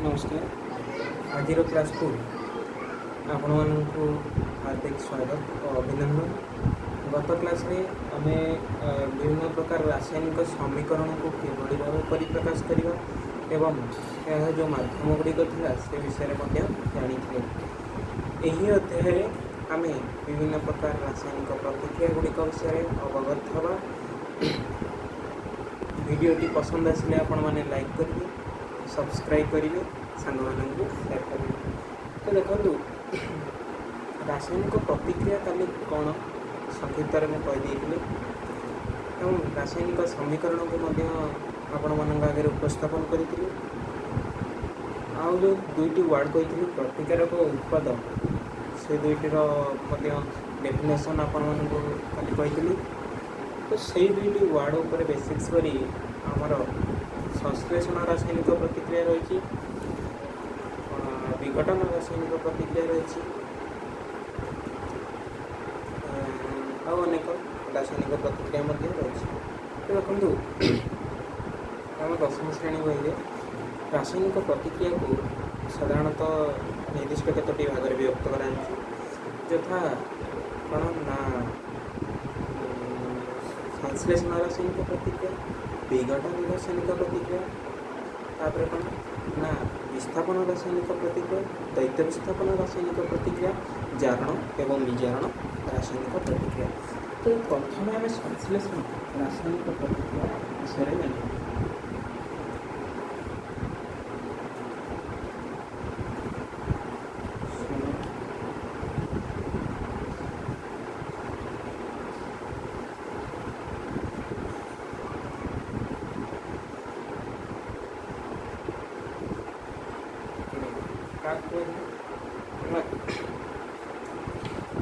नमस्कार। आज क्लास को आपण मानू हार्दिक स्वागत और अभिनंदन। गत क्लास रे आम विभिन्न प्रकार रासायनिक समीकरण को किभली भाव परिप्रकाश करवा एवं यह जो माध्यम गुड़िक था से विषय जानी यही अध्याय आम विभिन्न प्रकार रासायनिक प्रतिक्रिया गुड़िक विषय अवगत हवा। वीडियोटी पसंद आसिले आपण माने लाइक करेंगे, सब्सक्राइब करेंगे, सांग मानू शेयर करेंगे। तो देखो रासायनिक प्रतिक्रिया काली कौन संक्षिप्त में कहीदी एवं रासायनिक समीकरण को आपण मान आगे उपस्थापन करी आउ जो दुईटी वार्ड कही प्रतिकारक उत्पाद से दुईटर डेफिनेशन आपण मानू खाली कही। तो से दुईटी वार्ड उपर बेसिक्स करी आमर संश्लेषण रासायनिक प्रतिक्रिया रही, विघटन रासायनिक प्रतिक्रिया रही, अनेक रासायनिक प्रतिक्रिया रही। तो देखो आम 10वीं श्रेणी बही रासायनिक प्रतिक्रिया को साधारणतः निर्दिष्ट केतोटी भाग में विभक्त करा यथा कौन ना संश्लेषण रासायनिक प्रतिक्रिया, विघटन रासायनिक प्रतिक्रिया, तापर कौन ना विस्थापन रासायनिक प्रतिक्रिया, दैत्य विस्थापन रासायनिक प्रतिक्रिया, जारण एवं विजारण रासायनिक प्रतिक्रिया। तो प्रथम आम संश्लेषण रासायनिक प्रतिक्रिया विषय जाना।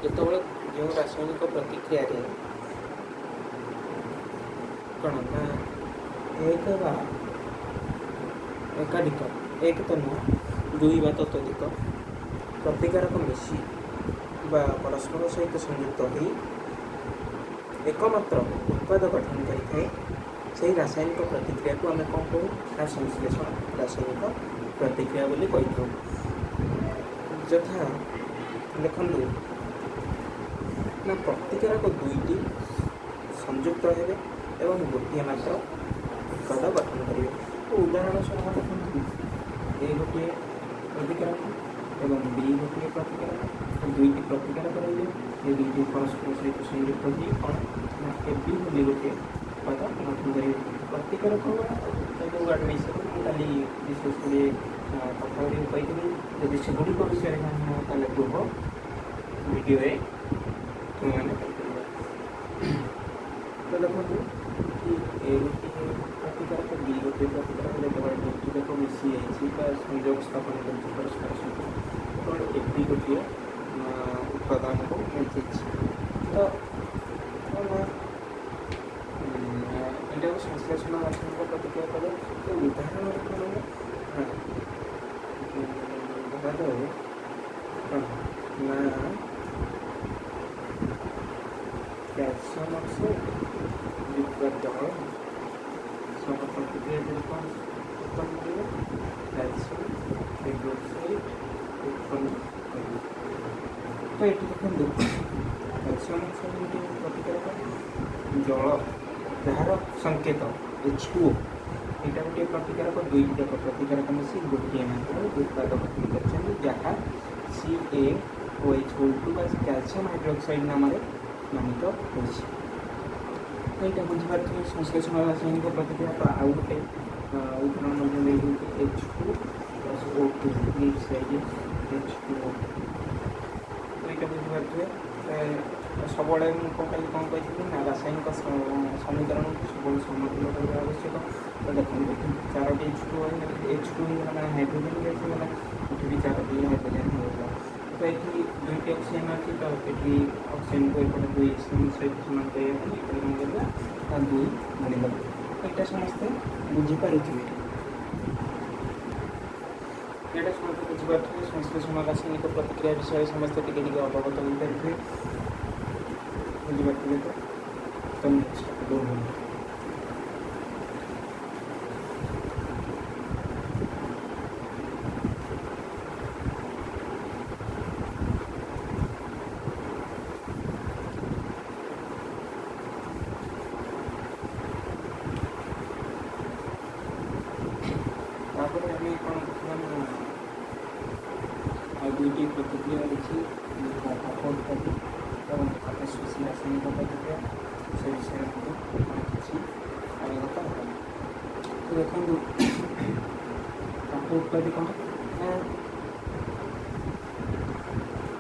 जो जो रासायनिक प्रतिक्रिया कौन ना एक एकाधिक एक तो नुह दुई बा ततोधिक प्रतिकारक मिशी परस्पर सहित संयुक्त हो एकमात्र उत्पाद गठन करें से रासायनिक प्रतिक्रिया को आम कौन कहूँ संश्लेषण रासायनिक प्रतिक्रिया बोली कही। यथा देखु ना प्रतिकारक दुईटी संयुक्त हेबे एवं गोटे मात्र उत्पाद गठन करेंगे। तो उदाहरण स्वरूप देखते ए गोटे प्रतिकारक एवं बी गोटे प्रतिकारक दुईटी प्रतिकारक रही ये दुईटी परस्पर सहित संयुक्त हो कौन ना ए बी बोली गोटे उत्पाद गठन करेंगे। प्रतिकारक विषय खाली विशेषकर कथा गुड़ी कही जब से गुड़िक विषय पूर्व वीडियो तुमने तो देखो ए गोटे प्रतिकारक बी गोटे प्रतिकारक जो दुईटाक मिसी संयोग स्थापन कर परस्पर सहित ए बी गोटे उत्पाद आमको मिलती। तो यहाँ संश्लेषण रासायनिक प्रतिक्रिया कले तो उदाहरण ना कैल्शियम ऑक्साइड युक्त जल प्रतिक्रिया उत्पन्न करेगा कैल्शियम हाइड्रोक्साइड उत्पन्न करेगा। तो ये देखो कैल्शियम ऑक्साइड प्रतिक्रिया जल जार संकेत H2O यहाँ गोटे प्रतिकारक दुईट जाक प्रतिकारक मिसी गोटे मात्र उत्पाद गठन कर जहाँ CaOH2 कैल्शियम हाइड्रोक्साइड नाम नामित हो। तो यहाँ बुझीपारे संश्लेषण रासायनिक प्रतिक्रिया। तो आउ गोटे उदाहरण H2 + O2 H2O। तो यहाँ बुझीपारे सब कौन कौन कही ना रासायनिक समीकरण सब समतुल करने आवश्यक। तो देखते चारोटी H2 मैंने हाइड्रोजेन गैस होगा ये भी चारोटी हाइड्रोजेन होगा। तो ये दुईट ऑक्सीजन अच्छी तो ये ऑक्सीजन को एपटे दुई सहित समान करवा दुई गुणिदेव। तो यहाँ समस्ते बुझीपारे यहाँ समस्त बुझीपारे संश्लेषण रासायनिक प्रतिक्रिया विषय समस्त टे अवगत हो पारे बुझीपारे। तो नेक्स्ट ଆମେ କ'ଣ ଦେଖିବା ନା ଆଉ ଦୁଇଟି ପ୍ରତିକ୍ରିୟା ଅଛି ତାପୋତ୍ପାଦୀ ଏବଂ ତାପଶୋଷୀ ରାସାୟନିକ ପ୍ରତିକ୍ରିୟା ସେ ବିଷୟରେ ମଧ୍ୟ କିଛି ଅବଗତ ହେବା। ତ ଦେଖନ୍ତୁ ତାପୋତ୍ପାଦୀ କ'ଣ ନା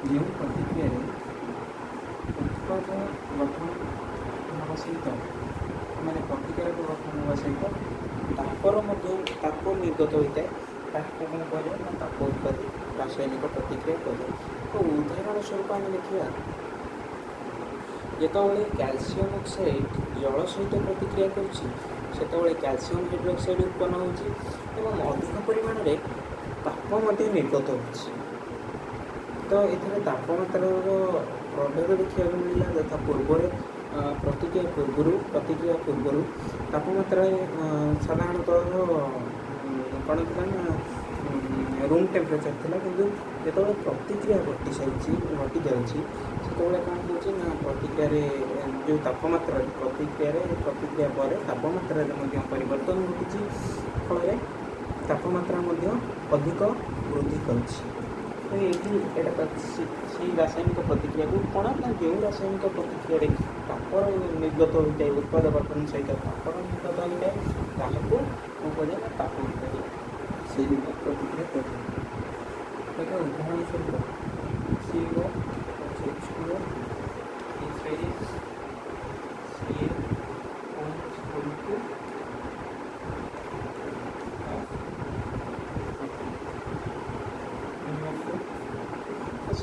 ଯେଉଁ ପ୍ରତିକ୍ରିୟାରେ ଉତ୍ପାଦ ଗଠନ ହେବା ସହିତ ମାନେ ପ୍ରତିକ୍ରିୟାର ଗଠନ ହେବା ସହିତ ତାପ ନିର୍ଗତ ହୋଇଥାଏ ତାହାକୁ କ'ଣ କୁହାଯାଏ ନା ତାପୋତ୍ପାଦୀ ରାସାୟନିକ ପ୍ରତିକ୍ରିୟା କୁହାଯାଏ। ତ ଉଦାହରଣ ସ୍ୱରୂପ ଆମେ ଦେଖିବା ଯେତେବେଳେ କ୍ୟାଲସିୟମ ଅକ୍ସାଇଡ୍ ଜଳ ସହିତ ପ୍ରତିକ୍ରିୟା କରୁଛି ସେତେବେଳେ କ୍ୟାଲସିୟମ ହାଇଡ୍ରୋକ୍ସାଇଡ୍ ଉତ୍ପନ୍ନ ହେଉଛି ଏବଂ ଅଧିକ ପରିମାଣରେ ତାପ ମଧ୍ୟ ନିର୍ଗତ ହେଉଛି। ତ ଏଥିରେ ତାପମାତ୍ରାର ପ୍ରଭେଦ ଦେଖିବାକୁ ମିଳିଲା ଯଥା ପ୍ରତିକ୍ରିୟା ପୂର୍ବରୁ ତାପମାତ୍ରାରେ ସାଧାରଣତଃ କ'ଣ ଥିଲା ନା ରୁମ୍ ଟେମ୍ପରେଚର୍ ଥିଲା, କିନ୍ତୁ ଯେତେବେଳେ ପ୍ରତିକ୍ରିୟା ଘଟିଯାଉଛି ସେତେବେଳେ କ'ଣ ହେଉଛି ନା ପ୍ରତିକ୍ରିୟାରେ ଯେଉଁ ତାପମାତ୍ରାରେ ପ୍ରତିକ୍ରିୟା ପରେ ତାପମାତ୍ରାରେ ମଧ୍ୟ ପରିବର୍ତ୍ତନ ଘଟୁଛି, ଫଳରେ ତାପମାତ୍ରା ମଧ୍ୟ ଅଧିକ ବୃଦ୍ଧି କରୁଛି। ତ ଏଇଟା ସେଇ ରାସାୟନିକ ପ୍ରତିକ୍ରିୟାକୁ କ'ଣ ନା ଯେଉଁ ରାସାୟନିକ ପ୍ରତିକ୍ରିୟାରେ ତାପର ନିର୍ଗତ ହୋଇଥାଏ ଉତ୍ପାଦ ଗଠନ ସହିତ ତାପର ନିର୍ଗତ ହୋଇଥାଏ ତାହାକୁ କ'ଣ କୁହାଯାଏ ନା ତାପୋତ୍ପାଦୀ ସେଇ ପ୍ରତିକ୍ରିୟା କୁହାଯାଏ। ଏକ ଉଦାହରଣ ସ୍ୱରୂପ CO H2O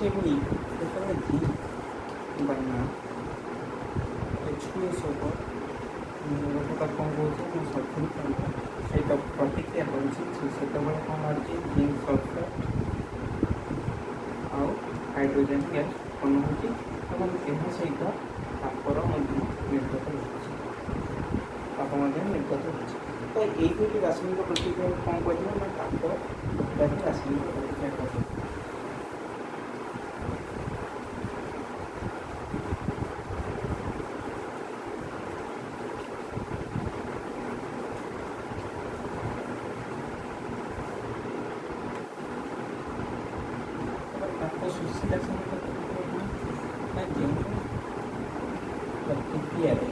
ସେଭଳି ଯେତେବେଳେ H2O ସହିତ ତାକୁ କ'ଣ କହୁଛି ନା ସଲଫ୍ୟୁରିକ୍ ଆସିଡ୍ ସହିତ ପ୍ରତିକ୍ରିୟା କରୁଛି ସେତେବେଳେ କ'ଣ ବାହାରୁଛି ଜିଙ୍କ୍ ସଲଫେଟ୍ ଆଉ ହାଇଡ୍ରୋଜେନ୍ ଗ୍ୟାସ୍ ଉତ୍ପନ୍ନ ହେଉଛି ଏବଂ ଏହା ସହିତ ତାପ ମଧ୍ୟ ନିର୍ଗତ ହେଉଛି। ତ ଏଇ ଦୁଇଟି ରାସାୟନିକ ପ୍ରତିକ୍ରିୟାକୁ କ'ଣ କୁହାଯିବ ନା ତାପୋତ୍ପାଦୀ ରାସାୟନିକ ପ୍ରତିକ୍ରିୟା କୁହାଯିବ। ତାପଶୋଷୀ ରାସାୟନିକ ପ୍ରତିକ୍ରିୟା ନା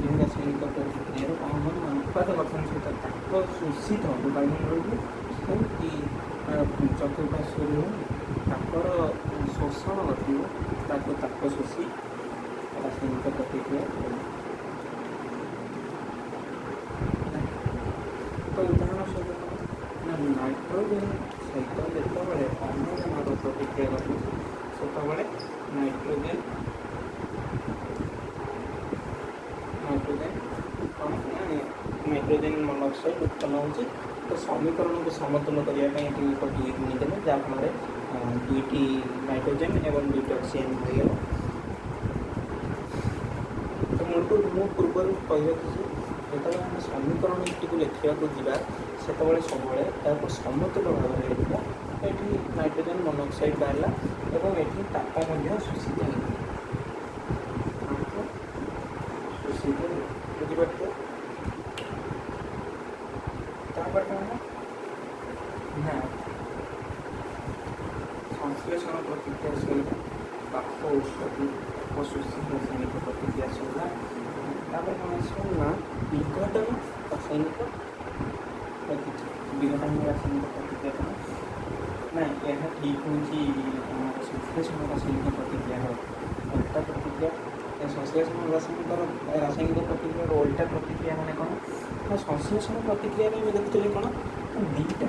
ଯେଉଁ ରାସାୟନିକ ପ୍ରତିକ୍ରିୟାରେ କ'ଣ ହେବ ନା ଉତ୍ପାଦ ଗଠନ ସହିତ ତାପ ଶୋଷିତ ହେବ ବାୟୁମଣ୍ଡଳକୁ କି ଚତୁଃପାର୍ଶ୍ୱରୁ ତାପର ଶୋଷଣ ଘଟିବ ତାକୁ ତାପଶୋଷୀ ରାସାୟନିକ ପ୍ରତିକ୍ରିୟା କୁହାଯାଏ। ତ ଉଦାହରଣ ସ୍ୱରୂପ ନା ନାଇଟ୍ରୋଜେନ୍ ସହିତ ଯେତେବେଳେ ଅମ୍ଳଜାନର ପ୍ରତିକ୍ରିୟା ଘଟୁଛି ସେତେବେଳେ ନାଇଟ୍ରୋଜେନ୍ ମନୋକ୍ସାଇଡ୍ ଉତ୍ପନ୍ନ ହେଉଛି। ତ ସମୀକରଣକୁ ସମତୁଲ କରିବା ପାଇଁ ଏଠି ଏକ ଦୁଇ ଗୁଣିଦେଲେ ଯାହାଫଳରେ ଦୁଇଟି ନାଇଟ୍ରୋଜେନ୍ ଏବଂ ଦୁଇଟି ଅକ୍ସିଜେନ୍ ହୋଇଗଲା। ତ ମୁଁ ପୂର୍ବରୁ କହିବାକୁ ଯେ ଯେତେବେଳେ ଆମେ ସମୀକରଣଟିକୁ ଲେଖିବାକୁ ଯିବା ସେତେବେଳେ ସବୁବେଳେ ତାକୁ ସମତୁଲ ଭାବରେ ଲେଖିବା। ଏଠି ନାଇଟ୍ରୋଜେନ୍ ମନୋକ୍ସାଇଡ୍ ବାହାରିଲା ଏବଂ ଏଠି ତାପ ମଧ୍ୟ ଶୋଷିତ ହେଲା। ବୁଝିପାରୁଛ? ତାପରେ କ'ଣ ନା ସଂଶ୍ଳେଷଣ ପ୍ରତିକ୍ରିୟା ସରିଲା, ତାପ ଉତ୍ପତ୍ତି ତାପଶୋଷୀ ରାସାୟନିକ ପ୍ରତିକ୍ରିୟା ସରିଲା। ତାପରେ କ'ଣ ଆସିବ ନା ବିଘଟନ ରାସାୟନିକ ପ୍ରତିକ୍ରିୟା କ'ଣ ନା ଏହା ଠିକ୍ ହେଉଛି ଆମର ସଂଶ୍ଳେଷଣ ରାସାୟନିକ ପ୍ରତିକ୍ରିୟାର ଓଲଟା ପ୍ରତିକ୍ରିୟା। ସଂଶ୍ଳେଷଣ ରାସାୟନିକ ପ୍ରତିକ୍ରିୟାର ଓଲଟା ପ୍ରତିକ୍ରିୟା ମାନେ କ'ଣ ନା ସଂଶ୍ଳେଷଣ ପ୍ରତିକ୍ରିୟାରେ ଆମେ ଦେଖୁଥିଲେ କ'ଣ ଦୁଇଟା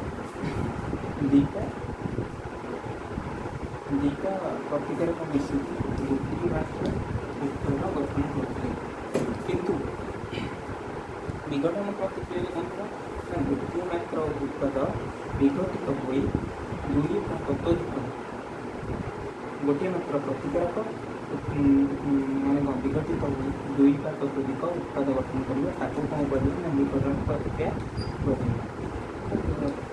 ପ୍ରତିକ୍ରିୟାର ମିଶିକି ଗୋଟିଏ ମାତ୍ର ଉତ୍ପାଦ ଗଠନ କରୁଥିଲେ, କିନ୍ତୁ ବିଘଟନ ପ୍ରତିକ୍ରିୟାରେ କ'ଣ ନା ଗୋଟିଏ ମାତ୍ର ଉତ୍ପାଦ ବିଘଟିତ ହୋଇ ଗୋଟିଏ ମାତ୍ର ପ୍ରତିକାରକ ମାନେ ବିଘଟିତ ହୋଇ ଦୁଇ ବା ତତୋଧିକ ଉତ୍ପାଦ ଗଠନ କରିବା ତାକୁ କ'ଣ କରିବା ନା ବିଘଟନ ପ୍ରତିକ୍ରିୟା କୁହାଯିବ।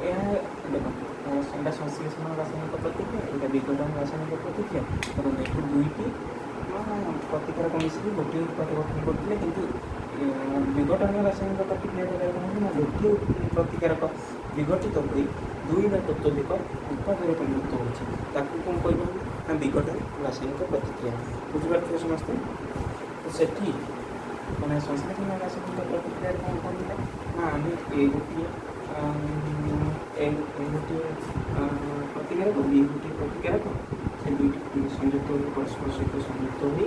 ଏହା ଦେଖନ୍ତୁ ଏଇଟା ସଂଶ୍ଳେଷଣ ରାସାୟନିକ ପ୍ରତିକ୍ରିୟା, ଏଇଟା ବିଘଟନ ରାସାୟନିକ ପ୍ରତିକ୍ରିୟା ଏବଂ ଏଠୁ ଦୁଇଟି ପ୍ରତିକାରକ ମିଶିକି ଗୋଟିଏ ଉତ୍ପାଦ ଗଠନ କରୁଥିଲେ, କିନ୍ତୁ ବିଘଟନ ରାସାୟନିକ ପ୍ରତିକ୍ରିୟା ଦ୍ୱାରା କ'ଣ ନା ଗୋଟିଏ ପ୍ରତିକାରକ विघटित होई दुई ବା तत्वधिक उत्पादରେ ପରିଣତ ହେଉଛି ତାକୁ କ'ଣ କହିବା ନା ବିଘଟନ ରାସାୟନିକ ପ୍ରତିକ୍ରିୟା। ବୁଝିପାରୁଥିବେ ସମସ୍ତେ? ତ ସେଠି ମାନେ ସଂଶ୍ଲେଷଣ ରାସାୟନିକ ପ୍ରତିକ୍ରିୟାରେ କ'ଣ କରିଥିଲେ ନା ଆମେ ଏ ଗୋଟିଏ ପ୍ରତିକାରକ ବି ଗୋଟିଏ ପ୍ରତିକାରକ ସେ ଦୁଇଟି ସଂଯୁକ୍ତ ହୋଇ ପରସ୍ପର ସହିତ ସଂଯୁକ୍ତ ହୋଇ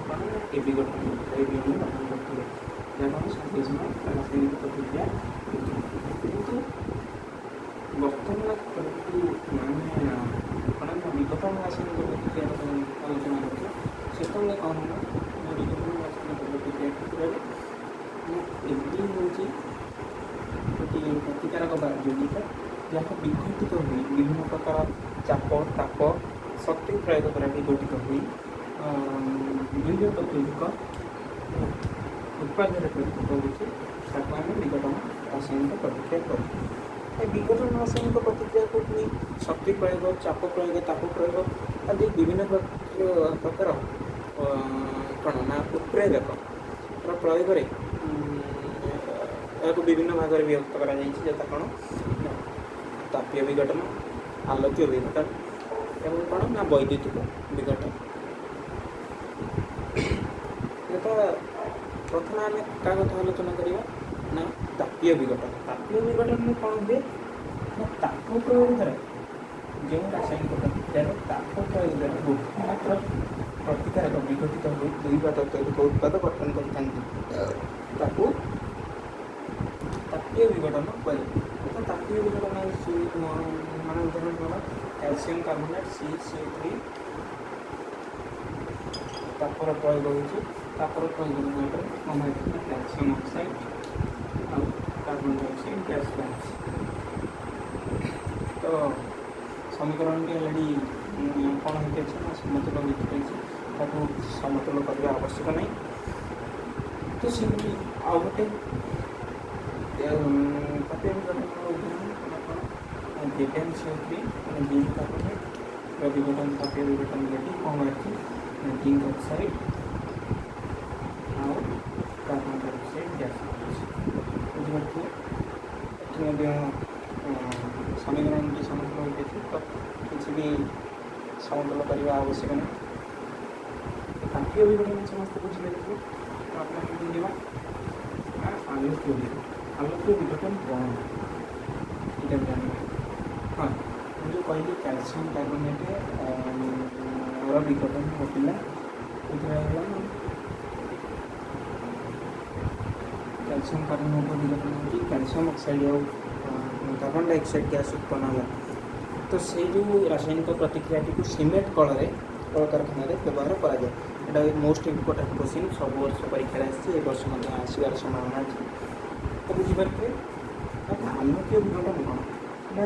କ'ଣ ଏ ବିଘଟନ ଏ ବିହନ ଗଠନ କରୁଥିଲେ ଯାହା ସଂଶ୍ଲେଷଣ ରାସାୟନିକ ପ୍ରତିକ୍ରିୟା। କିନ୍ତୁ ବର୍ତ୍ତମାନ ମାନେ କ'ଣ ନା ବିଘଟନ ରାସାୟନିକ ପ୍ରତିକ୍ରିୟାର ଆଲୋଚନା କରୁଥିଲେ ସେତେବେଳେ କ'ଣ ହେଲା ନା ବିଘଟନ ରାସାୟନିକ ପ୍ରତିକ୍ରିୟା କ୍ଷେତ୍ରରେ ଏମିତି ହେଉଛି ଗୋଟିଏ ପ୍ରତିକାରକ ବା ଯୌଗିକ ଯାହା ବିଘଟିତ ହୋଇ ବିଭିନ୍ନ ପ୍ରକାର ଚାପ ତାପ ଶକ୍ତି ପ୍ରୟୋଗ ଦ୍ୱାରା ବିଘଟିତ ହୋଇ ବିଭିନ୍ନ ତତ୍ତ୍ୱଧିକ ଉତ୍ପାଦରେ ପରିଣତ ହେଉଛି ତାକୁ ଆମେ ବିଘଟନ ରାସାୟନିକ ପ୍ରତିକ୍ରିୟା କରୁ। ଏ ବିଘଟନ ରାସାୟନିକ ପ୍ରତିକ୍ରିୟାକୁ ପୁଣି ଶକ୍ତି ପ୍ରୟୋଗ ଚାପ ପ୍ରୟୋଗ ତାପ ପ୍ରୟୋଗ ଆଦି ବିଭିନ୍ନ ପ୍ରକାର କ'ଣ ନା ଉତ୍ପ୍ରେରକର ପ୍ରୟୋଗରେ ଏହାକୁ ବିଭିନ୍ନ ଭାଗରେ ବିଭକ୍ତ କରାଯାଇଛି ଯଥା କ'ଣ ନା ତାପୀୟ ବିଘଟନ ଆଲୋକୀୟ ବିଘଟନ ଏବଂ କ'ଣ ନା ବୈଦ୍ୟୁତିକ ବିଘଟନ। ଯଥା ପ୍ରଥମେ ଆମେ କାହା କଥା ଆଲୋଚନା କରିବା ନା ତାପୀୟ ବିଘଟନ। ତାପୀୟ ବିଘଟନରେ କ'ଣ ହୁଏ ନା ତାପ ପ୍ରୟୋଗ ଦ୍ୱାରା ଯେଉଁ ରାସାୟନିକ ପ୍ରତିକ୍ରିୟାର ତାପ ପ୍ରୟୋଗ ଦ୍ୱାରା ଗୋଟିଏ ମାତ୍ର ପ୍ରତିକାରକ ବିଘଟିତ ହୋଇ ଦୁଇ ବା ତତ୍ତ୍ୱଧିକ ଉତ୍ପାଦ ଗଠନ କରିଥାନ୍ତି ତାକୁ ତାପୀୟ ବିଘଟନ କରେ। ତ ତାପୀୟ ବିଘଟନ ମାନେ ଉଦାହରଣ କ'ଣ କ୍ୟାଲସିୟମ କାର୍ବୋନେଟ୍ CaCO3 ତାପର ପ୍ରୟୋଗ ହେଉଛି ତାପର ପ୍ରୟୋଗ ପରେ କ'ଣ ହେଇଛି ନା କ୍ୟାଲସିୟମ ଅକ୍ସାଇଡ୍ ଆଉ କାର୍ବନ ଡାଇଅକ୍ସାଇଡ୍ ଗ୍ୟାସ୍ ବାହାରିଛି। ତ ସମୀକରଣଟି ଅଲରେଡ଼ି କ'ଣ ହେଇଯାଇଛି ନା ସମତୁଲ ହେଇଯାଇଛି ତାକୁ ସମତୁଲ କରିବା ଆବଶ୍ୟକ ନାହିଁ। ତ ସେମିତି ଆଉ ଗୋଟେ ତାପୀୟ ବିଘଟନର ଉଦାହରଣ ZnCO3 ମାନେ ଜିଙ୍କ୍ କାର୍ବୋନେଟ୍ ବିଘଟନ ତାପୀୟ ବିଘଟନ ରେଟି କ'ଣ ବାହାରିଛି ନା ଜିଙ୍କ୍ ଅକ୍ସାଇଡ୍ ଆଉ କାର୍ବନ ଡାଇଅକ୍ସାଇଡ୍ ଗ୍ୟାସ୍ ବାହାରିଛି। ବୁଝିପାରୁଥିବେ? ଏଠି ମଧ୍ୟ ସମୀକରଣଟି ସମତୁଲ ହୋଇଯାଇଛି ତ କିଛି ବି ସମତୁଲ କରିବା ଆବଶ୍ୟକ ନାହିଁ। ତାପୀୟ ବିଘଟନ ସମସ୍ତେ ବୁଝିପାରିବେ। ତ ଆପଣ କେମିତି ଯିବା ନା ଆଲୋକୀୟ ବିଘଟନ। ଆଲୋକୀୟ ବିଘଟନ କ'ଣ ଏଇଟା ଜାଣିବା। ହଁ ମୁଁ ଯେଉଁ କହିଲି କ୍ୟାଲସିୟମ କାର୍ବୋନେଟ୍ ବିଘଟନ ଘଟିଲା ଏଥିରେ ହେଲା କ୍ୟାଲସିୟମ କାର୍ବୋନେଟ୍ର ବିଘଟନ ହେଉଛି କ୍ୟାଲସିୟମ ଅକ୍ସାଇଡ୍ ଆଉ କାର୍ବନ ଡାଇଅକ୍ସାଇଡ୍ ଗ୍ୟାସ୍ ଉତ୍ପନ୍ନ ହେଲା। ତ ସେଇ ଯେଉଁ ରାସାୟନିକ ପ୍ରତିକ୍ରିୟାଟିକୁ ସିମେଣ୍ଟ କଳରେ କଳକାରଖାନାରେ ବ୍ୟବହାର କରାଯାଏ। ଏଇଟା ମୋଷ୍ଟ ଇମ୍ପୋର୍ଟାଣ୍ଟ କ୍ୱେଶ୍ଚିନ୍ ସବୁ ବର୍ଷ ପରୀକ୍ଷାରେ ଆସିଛି ଏ ବର୍ଷ ମଧ୍ୟ ଆସିବାର ସମ୍ଭାବନା ଅଛି। ତ ବୁଝିପାରୁଥିବେ ଆଲୋକୀୟ ବିଘଟନ କ'ଣ ନା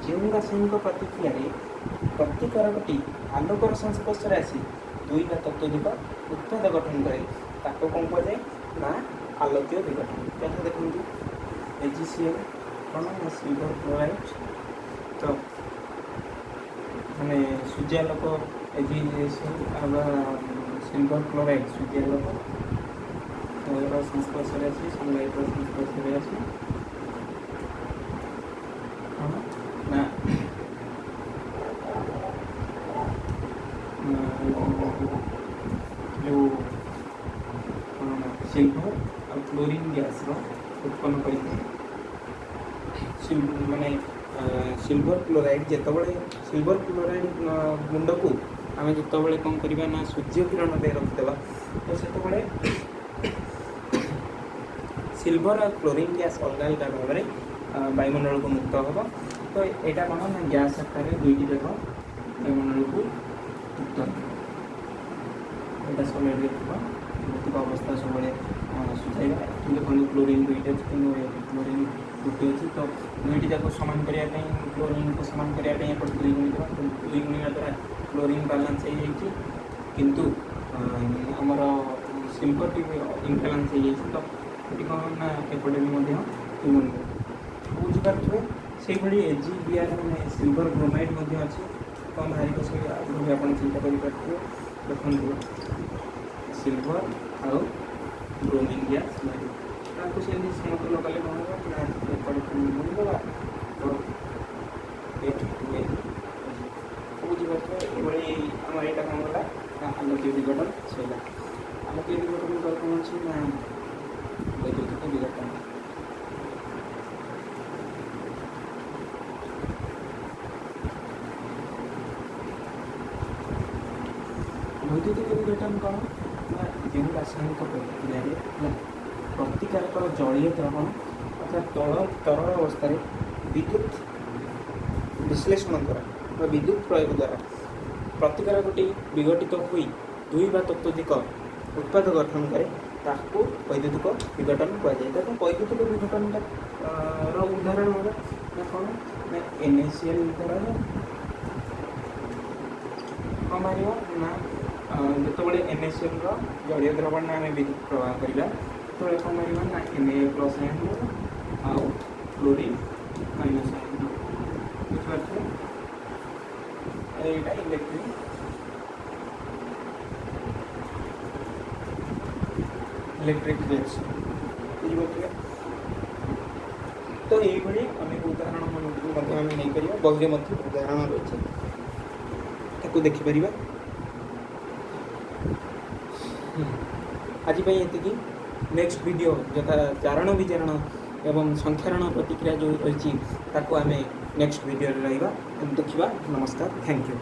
ଯେଉଁ ରାସାୟନିକ ପ୍ରତିକ୍ରିୟାରେ ପ୍ରତିକାରକଟି ଆଲୋକର ସଂସ୍ପର୍ଶରେ ଆସି ଦୁଇ ବା ତତ୍ତ୍ୱଧିକ ଉତ୍ପାଦ ଗଠନ କରେ ତାକୁ କ'ଣ କୁହାଯାଏ ନା ଆଲୋକୀୟ ବିଘଟନ। ଯଥା ଦେଖନ୍ତୁ AgCl କ'ଣ ନା ସିଲଭର କ୍ଲୋରାଇଡ୍ ତ ମାନେ ସୂର୍ଯ୍ୟାଲୋକ ବା ସିଲଭର କ୍ଲୋରାଇଡ୍ ସୂର୍ଯ୍ୟାଲୋକ ସଂସ୍ପର୍ଶରେ ଅଛି ସନଲାଇଟ୍ର ସଂସ୍ପର୍ଶରେ ଅଛି କ'ଣ ନା ଯେଉଁ କ'ଣ ନା ସିଲଭର ଆଉ କ୍ଲୋରିନ୍ ଗ୍ୟାସ୍ର ଉତ୍ପନ୍ନ କରିଥାଏ। ମାନେ ସିଲଭର କ୍ଲୋରାଇଡ୍ ଯେତେବେଳେ ସିଲଭର କ୍ଲୋରାଇଡ୍ ଗୁଣ୍ଡକୁ ଆମେ ଯେତେବେଳେ କ'ଣ କରିବା ନା ସୂର୍ଯ୍ୟ କିରଣରେ ରଖିଦେବା ତ ସେତେବେଳେ ସିଲଭର ଆଉ କ୍ଲୋରିନ୍ ଗ୍ୟାସ୍ ଅଲଗା ଅଲଗା ଭାବରେ ବାୟୁମଣ୍ଡଳକୁ ମୁକ୍ତ ହେବ। ତ ଏଇଟା କ'ଣ ନା ଗ୍ୟାସ୍ ଆକାରରେ ଦୁଇଟି ଯାକ ବାୟୁମଣ୍ଡଳକୁ ମୁକ୍ତ ହେବ। ଏଇଟା ସଲିଡ଼୍ରେ ଥିବ ଭୌତିକ ଅବସ୍ଥା ସବୁବେଳେ ସୁଧାଇବା। କିନ୍ତୁ ଦେଖନ୍ତୁ କ୍ଲୋରିନ୍ ଦୁଇଟା ଅଛି କିନ୍ତୁ କ୍ଲୋରିନ୍ ଗୋଟିଏ ଅଛି ତ ଦୁଇଟି ଯାକ ସମାନ କରିବା ପାଇଁ କ୍ଲୋରିନ୍କୁ ସମାନ କରିବା ପାଇଁ ଏପଟେ 2 ଗୁଣିବା। 2 ଗୁଣିବା ଦ୍ୱାରା କ୍ଲୋରିନ୍ ବାଲାନ୍ସ ହେଇଯାଇଛି କିନ୍ତୁ ଆମର ସିଲଭରଟି ଇମ୍ବାଲାନ୍ସ ହେଇଯାଇଛି। ତ ଏଠି କ'ଣ ନା ଏପଟେ ବି ମଧ୍ୟ 2 ଗୁଣିବା। ବୁଝିପାରୁଥିବେ ସେଇଭଳି AgBr ମାନେ ସିଲଭର ବ୍ରୋମାଇଡ଼୍ ମଧ୍ୟ ଅଛି। କ'ଣ ବାହାରିବ ସେ ଆଗରୁ ବି ଆପଣ ଚିନ୍ତା କରିପାରୁଥିବେ। ଦେଖନ୍ତୁ ସିଲଭର ଆଉ ବ୍ରୋମିନ୍ ଗ୍ୟାସ୍ ବାହାରିବ ତାକୁ ସେମିତି ସମତୁଲ କଲେ କ'ଣ ହେବ ନା ଏପଟେ ଗୁଣିଦେବା ସେଇଟା ଆମକୁ ଏଠି ଗୋଟେ କ'ଣ ଅଛି ନା ବୈଦ୍ୟୁତିକ ବିଘଟନ। ବୈଦ୍ୟୁତିକ ବିଘଟନ କ'ଣ ନା ଯେଉଁ ରାସାୟନିକ ପ୍ରତିକ୍ରିୟାରେ ପ୍ରତିକାରକର ଜଳୀୟ ଦ୍ରବଣ ଅର୍ଥାତ୍ ତରଳ ଅବସ୍ଥାରେ ବିଦ୍ୟୁତ୍ ବିଶ୍ଳେଷଣ ଦ୍ୱାରା ବା ବିଦ୍ୟୁତ୍ ପ୍ରୟୋଗ ଦ୍ୱାରା ପ୍ରତିକାରକଟି ବିଘଟିତ ହୋଇ ଦୁଇ ବା ତତୋଧିକ ଉତ୍ପାଦ ଗଠନ କରେ ତାହାକୁ ବୈଦ୍ୟୁତିକ ବିଘଟନ କୁହାଯାଏ। ତେଣୁ ବୈଦ୍ୟୁତିକ ବିଘଟନଟା ର ଉଦାହରଣ ହେଲା ନା କ'ଣ ନା NaCl ଦ୍ୱାରା କ'ଣ ବାହାରିବ ନା ଯେତେବେଳେ NaClର ଜଳୀୟ ଦ୍ରବଣରେ ଆମେ ବିଦ୍ୟୁତ୍ ପ୍ରବାହ କରିବା ସେତେବେଳେ କ'ଣ ବାହାରିବ ନା Na+ ଆୟନ ଆଉ କ୍ଲୋରିନ୍ ମାଇନସ୍ ଆୟନ। ବୁଝିପାରୁଥିବେ ଏଇଟା ଇଲେକ୍ଟ୍ରିକ୍ ରିଏକ୍ସନ୍। ବୁଝିପାରୁଥିବେ ତ ଏଇଭଳି ଅନେକ ଉଦାହରଣ ମଧ୍ୟ ଆମେ ନେଇପାରିବା, ବହିରେ ମଧ୍ୟ ଉଦାହରଣ ରହିଛି ତାକୁ ଦେଖିପାରିବା। ଆଜି ପାଇଁ ଏତିକି। ନେକ୍ସଟ ଭିଡ଼ିଓ ଯଥା ଚାରଣ ବିଚାରଣ ଏବଂ ସଂଖ୍ୟାରଣ ପ୍ରତିକ୍ରିୟା ଯେଉଁ ରହିଛି ତାକୁ ଆମେ ନେକ୍ସଟ ଭିଡ଼ିଓରେ ଦେଖିବା। ନମସ୍କାର, ଥ୍ୟାଙ୍କ ୟୁ।